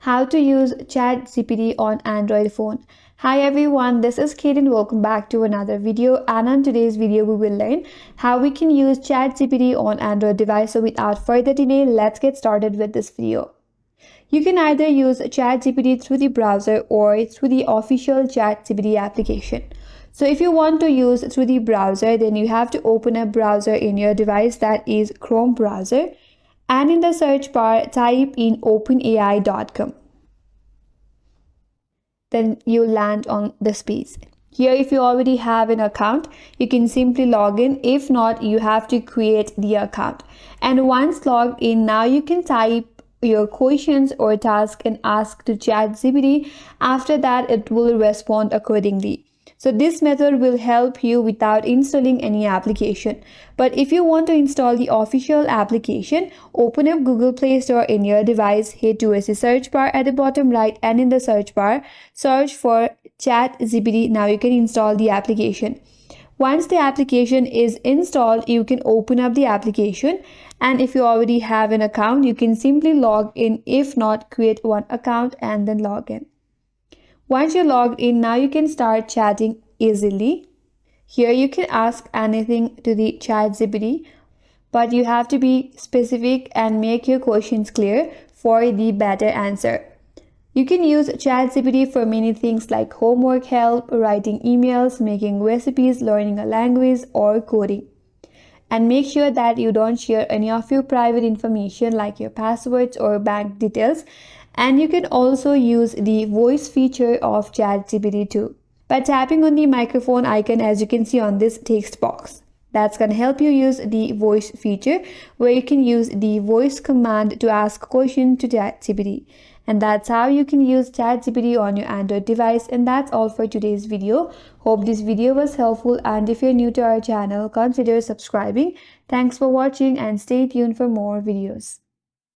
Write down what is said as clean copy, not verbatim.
how to use ChatGPT on Android phone. Hi everyone, this is Kate and welcome back to another video. And on today's video, we will learn how we can use ChatGPT on Android device. So without further delay, let's get started with this video. You can either use ChatGPT through the browser or through the official ChatGPT application. So if you want to use through the browser, then you have to open a browser in your device, that is Chrome browser. And in the search bar, type in openai.com. Then you land on this page. Here, if you already have an account, you can simply log in. If not, you have to create the account. And once logged in, now you can type your questions or task and ask to ChatGPT. After that, it will respond accordingly. So this method will help you without installing any application. But if you want to install the official application, open up Google Play Store in your device, head towards the search bar at the bottom right, and in the search bar, search for ChatGPT. Now you can install the application. Once the application is installed, you can open up the application. And if you already have an account, you can simply log in. If not, create one account and then log in. Once you're logged in, now you can start chatting easily. Here you can ask anything to the ChatGPT, but you have to be specific and make your questions clear for the better answer. You can use ChatGPT for many things like homework help, writing emails, making recipes, learning a language, or coding. And make sure that you don't share any of your private information like your passwords or bank details. And you can also use the voice feature of ChatGPT too by tapping on the microphone icon, as you can see on this text box. That's going to help you use the voice feature, where you can use the voice command to ask questions to ChatGPT. And that's how you can use ChatGPT on your Android device. And that's all for today's video. Hope this video was helpful, and if you're new to our channel, consider subscribing. Thanks for watching and stay tuned for more videos.